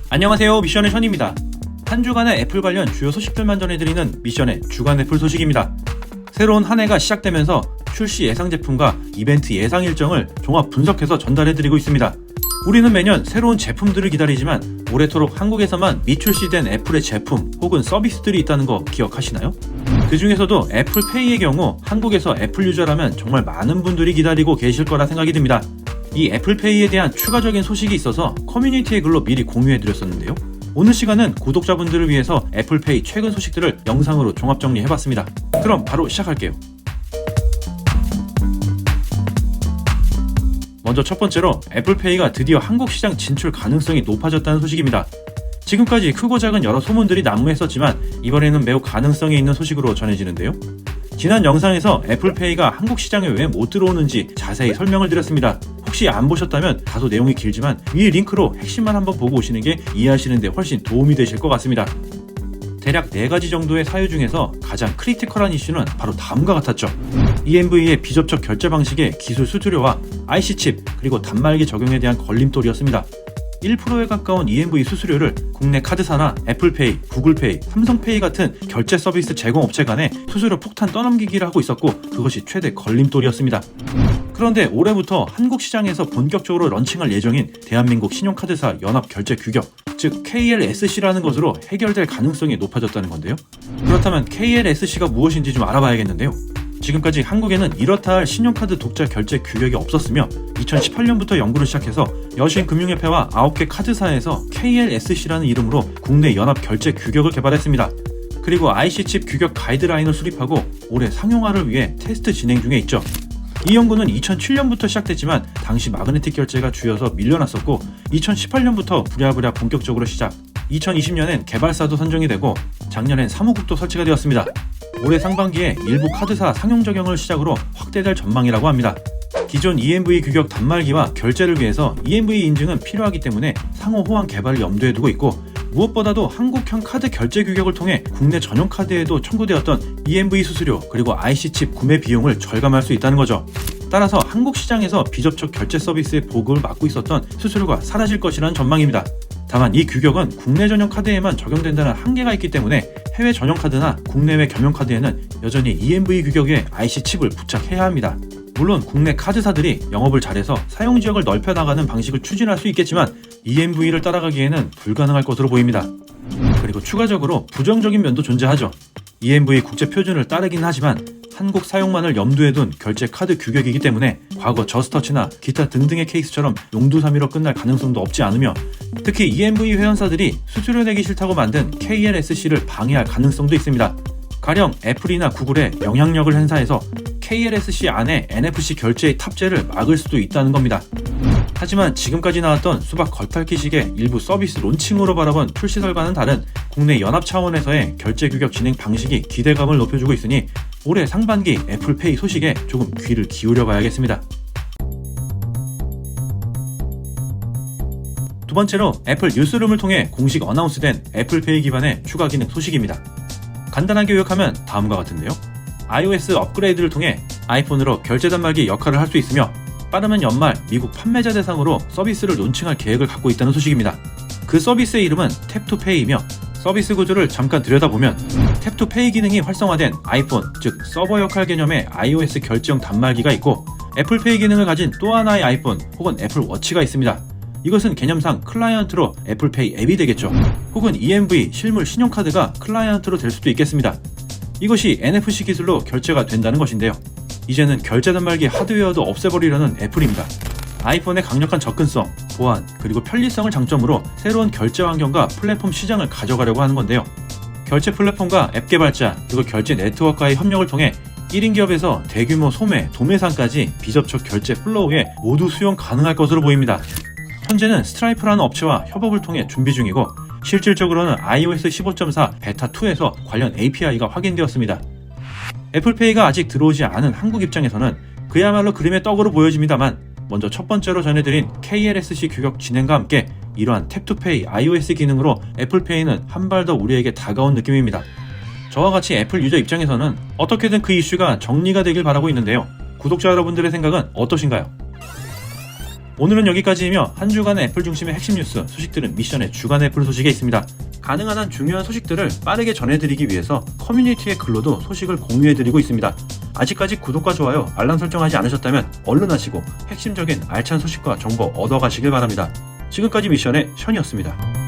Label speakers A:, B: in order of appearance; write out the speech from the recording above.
A: 안녕하세요, 미션의 션입니다. 한 주간의 애플 관련 주요 소식들만 전해드리는 미션의 주간 애플 소식입니다. 새로운 한 해가 시작되면서 출시 예상 제품과 이벤트 예상 일정을 종합 분석해서 전달해드리고 있습니다. 우리는 매년 새로운 제품들을 기다리지만 올해토록 한국에서만 미출시된 애플의 제품 혹은 서비스들이 있다는 거 기억하시나요? 그 중에서도 애플페이의 경우 한국에서 애플 유저라면 정말 많은 분들이 기다리고 계실 거라 생각이 듭니다. 이 애플페이에 대한 추가적인 소식이 있어서 커뮤니티의 글로 미리 공유해드렸었는데요. 오늘 시간은 구독자분들을 위해서 애플페이 최근 소식들을 영상으로 종합 정리해봤습니다. 그럼 바로 시작할게요. 먼저 첫 번째로 애플페이가 드디어 한국 시장 진출 가능성이 높아졌다는 소식입니다. 지금까지 크고 작은 여러 소문들이 난무했었지만 이번에는 매우 가능성이 있는 소식으로 전해지는데요. 지난 영상에서 애플페이가 한국 시장에 왜 못 들어오는지 자세히 설명을 드렸습니다. 혹시 안 보셨다면 다소 내용이 길지만 위 링크로 핵심만 한번 보고 오시는 게 이해하시는 데 훨씬 도움이 되실 것 같습니다. 대략 4가지 정도의 사유 중에서 가장 크리티컬한 이슈는 바로 다음과 같았죠. EMV의 비접촉 결제 방식의 기술 수수료와 IC칩 그리고 단말기 적용에 대한 걸림돌이었습니다. 1%에 가까운 EMV 수수료를 국내 카드사나 애플페이, 구글페이, 삼성페이 같은 결제 서비스 제공업체 간에 수수료 폭탄 떠넘기기를 하고 있었고 그것이 최대 걸림돌이었습니다. 그런데 올해부터 한국 시장에서 본격적으로 런칭할 예정인 대한민국 신용카드사 연합결제 규격, 즉 KLSC라는 것으로 해결될 가능성이 높아졌다는 건데요. 그렇다면 KLSC가 무엇인지 좀 알아봐야겠는데요. 지금까지 한국에는 이렇다 할 신용카드 독자 결제 규격이 없었으며 2018년부터 연구를 시작해서 여신금융협회와 9개 카드사에서 KLSC라는 이름으로 국내 연합 결제 규격을 개발했습니다. 그리고 IC칩 규격 가이드라인을 수립하고 올해 상용화를 위해 테스트 진행 중에 있죠. 이 연구는 2007년부터 시작됐지만 당시 마그네틱 결제가 주여서 밀려났었고 2018년부터 부랴부랴 본격적으로 시작, 2020년엔 개발사도 선정이 되고 작년엔 사무국도 설치가 되었습니다. 올해 상반기에 일부 카드사 상용 적용을 시작으로 확대될 전망이라고 합니다. 기존 EMV 규격 단말기와 결제를 위해서 EMV 인증은 필요하기 때문에 상호 호환 개발을 염두에 두고 있고 무엇보다도 한국형 카드 결제 규격을 통해 국내 전용 카드에도 청구되었던 EMV 수수료 그리고 IC칩 구매 비용을 절감할 수 있다는 거죠. 따라서 한국 시장에서 비접촉 결제 서비스의 보급을 막고 있었던 수수료가 사라질 것이라는 전망입니다. 다만 이 규격은 국내 전용 카드에만 적용된다는 한계가 있기 때문에 해외 전용 카드나 국내외 겸용 카드에는 여전히 EMV 규격의 IC칩을 부착해야 합니다. 물론 국내 카드사들이 영업을 잘해서 사용 지역을 넓혀나가는 방식을 추진할 수 있겠지만 EMV를 따라가기에는 불가능할 것으로 보입니다. 그리고 추가적으로 부정적인 면도 존재하죠. EMV 국제 표준을 따르긴 하지만 한국 사용만을 염두에 둔 결제 카드 규격이기 때문에 과거 저스터치나 기타 등등의 케이스처럼 용두사미로 끝날 가능성도 없지 않으며 특히 EMV 회원사들이 수수료 내기 싫다고 만든 KLSC를 방해할 가능성도 있습니다. 가령 애플이나 구글에 영향력을 행사해서 KLSC 안에 NFC 결제의 탑재를 막을 수도 있다는 겁니다. 하지만 지금까지 나왔던 수박 겉핥기식의 일부 서비스 론칭으로 바라본 출시설과는 다른 국내 연합 차원에서의 결제 규격 진행 방식이 기대감을 높여주고 있으니 올해 상반기 애플페이 소식에 조금 귀를 기울여 봐야겠습니다. 두 번째로 애플 뉴스룸을 통해 공식 어나운스된 애플페이 기반의 추가 기능 소식입니다. 간단하게 요약하면 다음과 같은데요. iOS 업그레이드를 통해 아이폰으로 결제 단말기 역할을 할 수 있으며 빠르면 연말 미국 판매자 대상으로 서비스를 론칭할 계획을 갖고 있다는 소식입니다. 그 서비스의 이름은 탭투페이이며 서비스 구조를 잠깐 들여다보면 탭투페이 기능이 활성화된 아이폰, 즉 서버 역할 개념의 iOS 결제용 단말기가 있고 애플페이 기능을 가진 또 하나의 아이폰 혹은 애플워치가 있습니다. 이것은 개념상 클라이언트로 애플페이 앱이 되겠죠. 혹은 EMV 실물 신용카드가 클라이언트로 될 수도 있겠습니다. 이것이 NFC 기술로 결제가 된다는 것인데요. 이제는 결제 단말기 하드웨어도 없애버리려는 애플입니다. 아이폰의 강력한 접근성, 보안, 그리고 편리성을 장점으로 새로운 결제 환경과 플랫폼 시장을 가져가려고 하는 건데요. 결제 플랫폼과 앱 개발자, 그리고 결제 네트워크와의 협력을 통해 1인 기업에서 대규모 소매, 도매상까지 비접촉 결제 플로우에 모두 수용 가능할 것으로 보입니다. 현재는 스트라이프라는 업체와 협업을 통해 준비 중이고 실질적으로는 iOS 15.4 베타2에서 관련 API가 확인되었습니다. 애플페이가 아직 들어오지 않은 한국 입장에서는 그야말로 그림의 떡으로 보여집니다만 먼저 첫 번째로 전해드린 KLSC 규격 진행과 함께 이러한 탭투페이 iOS 기능으로 애플페이는 한 발 더 우리에게 다가온 느낌입니다. 저와 같이 애플 유저 입장에서는 어떻게든 그 이슈가 정리가 되길 바라고 있는데요. 구독자 여러분들의 생각은 어떠신가요? 오늘은 여기까지이며 한 주간의 애플 중심의 핵심 뉴스, 소식들은 미션의 주간 애플 소식에 있습니다. 가능한 한 중요한 소식들을 빠르게 전해드리기 위해서 커뮤니티의 글로도 소식을 공유해드리고 있습니다. 아직까지 구독과 좋아요, 알람 설정하지 않으셨다면 얼른 하시고 핵심적인 알찬 소식과 정보 얻어가시길 바랍니다. 지금까지 미션의 션이었습니다.